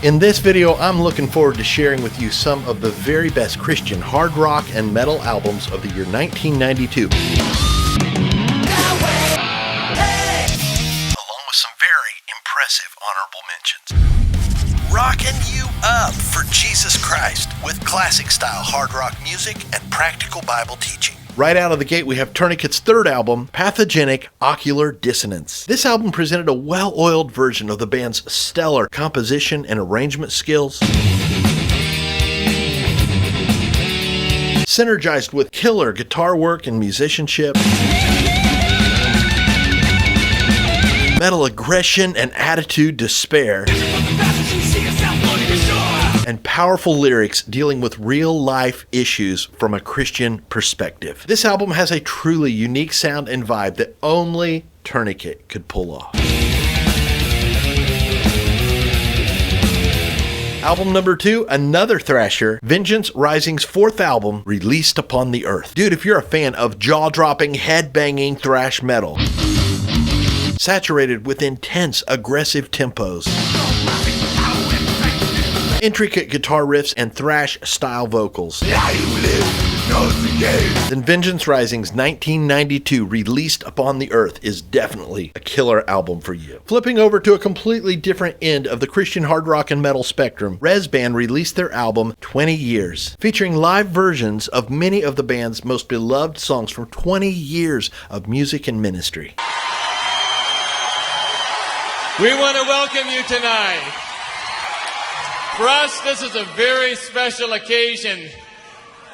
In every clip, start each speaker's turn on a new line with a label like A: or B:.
A: In this video, I'm looking forward to sharing with you some of the very best Christian hard rock and metal albums of the year 1992. Along with some very impressive honorable mentions. Rocking you up for Jesus Christ with classic style hard rock music and practical Bible teaching. Right out of the gate, we have Tourniquet's third album, Pathogenic Ocular Dissonance. This album presented a well-oiled version of the band's stellar composition and arrangement skills, synergized with killer guitar work and musicianship, metal aggression and attitude to spare, and powerful lyrics dealing with real-life issues from a Christian perspective. This album has a truly unique sound and vibe that only Tourniquet could pull off. Album number 2, another thrasher, Vengeance Rising's fourth album, Released Upon the Earth. Dude, if you're a fan of jaw-dropping, head-banging thrash metal, saturated with intense, aggressive tempos, intricate guitar riffs, and thrash-style vocals, then Vengeance Rising's 1992 Released Upon the Earth is definitely a killer album for you. Flipping over to a completely different end of the Christian hard rock and metal spectrum, Rez Band released their album 20 Years, featuring live versions of many of the band's most beloved songs from 20 years of music and ministry.
B: We want to welcome you tonight. For us, this is a very special occasion.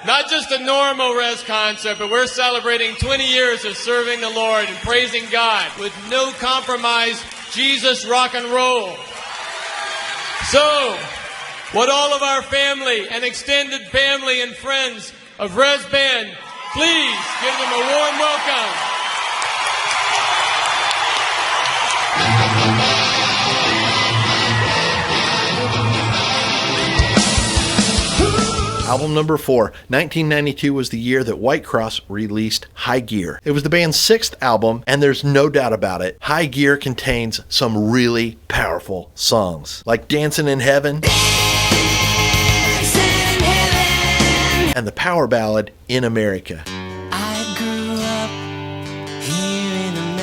B: Not just a normal Rez concert, but we're celebrating 20 years of serving the Lord and praising God with no compromise, Jesus rock and roll. So, would all of our family and extended family and friends of Rez Band please give them a warm welcome.
A: Album number 4, 1992 was the year that White Cross released High Gear. It was the band's 6th album, and there's no doubt about it, High Gear contains some really powerful songs, like Dancing in Heaven, and the power ballad In America.
C: I grew up here in America.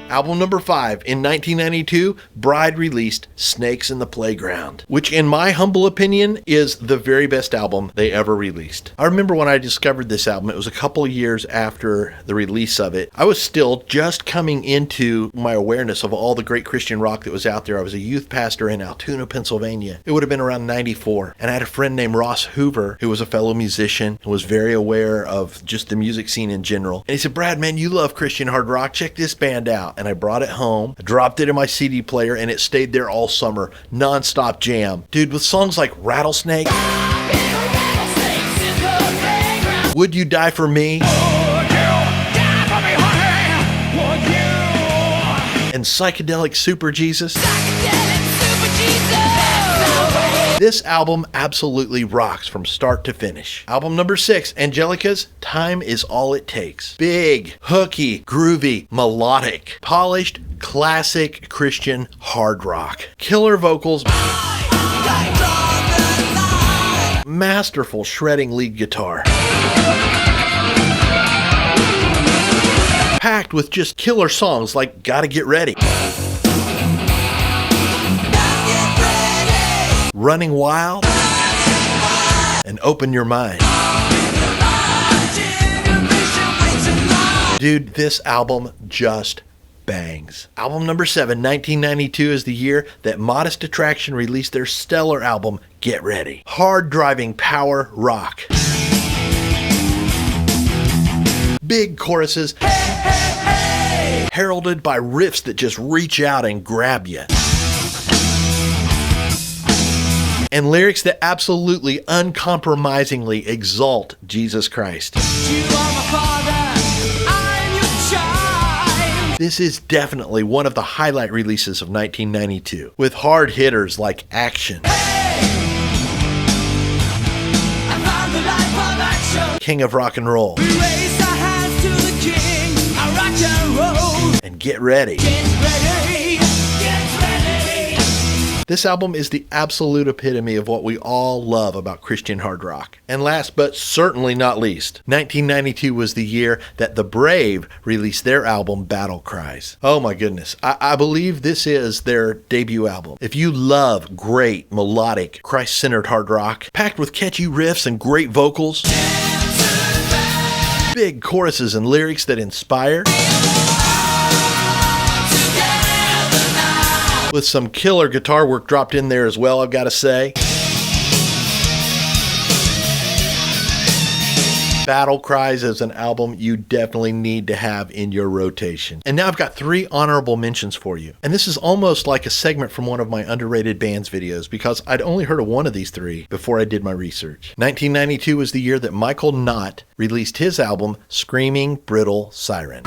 A: Album number 5, in 1992, Bride released Snakes in the Playground, which in my humble opinion is the very best album they ever released. I remember when I discovered this album, it was a couple of years after the release of it. I was still just coming into my awareness of all the great Christian rock that was out there. I was a youth pastor in Altoona, Pennsylvania. It would have been around 94, and I had a friend named Ross Hoover who was a fellow musician and was very aware of just the music scene in general. And he said, "Brad, man, you love Christian hard rock. Check this band out." And I brought it home, I dropped it in my CD player, and it stayed there all summer. Non-stop jam. Dude, with songs like Rattlesnake, Would You Die For Me, and Psychedelic Super Jesus. This album absolutely rocks from start to finish. Album number 6, Angelica's Time Is All It Takes. Big, hooky, groovy, melodic, polished, classic Christian hard rock. Killer vocals, masterful shredding lead guitar, packed with just killer songs like Gotta Get Ready, Running Wild, and Open Your Mind. Dude, this album just bangs. Album number 7, 1992 is the year that Modest Attraction released their stellar album, Get Ready. Hard driving power rock. Big choruses, heralded by riffs that just reach out and grab you, and lyrics that absolutely uncompromisingly exalt Jesus Christ.
C: You are my father, I'm your child.
A: This is definitely one of the highlight releases of 1992, with hard hitters like Action, King of Rock and Roll,
C: We raise our hands to the king, I rock and roll.
A: and Get Ready.
C: Get ready, get ready.
A: This album is the absolute epitome of what we all love about Christian hard rock. And last but certainly not least, 1992 was the year that The Brave released their album Battle Cries. Oh my goodness, I believe this is their debut album. If you love great, melodic, Christ-centered hard rock, packed with catchy riffs and great vocals, big choruses and lyrics that inspire, with some killer guitar work dropped in there as well, I've got to say. Battle Cries is an album you definitely need to have in your rotation. And now I've got 3 honorable mentions for you. And this is almost like a segment from one of my underrated bands videos because I'd only heard of one of these 3 before I did my research. 1992 was the year that Michael Knott released his album Screaming Brittle Siren.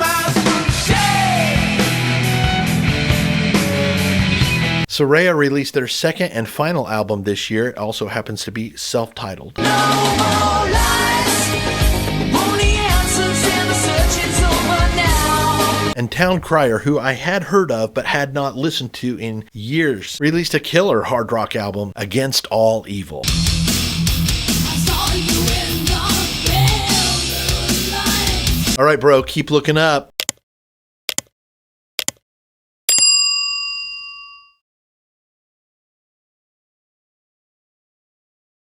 A: Soraya released their second and final album this year. It also happens to be self-titled. And Town Crier, who I had heard of but had not listened to in years, released a killer hard rock album, Against All Evil. All right, bro, keep looking up.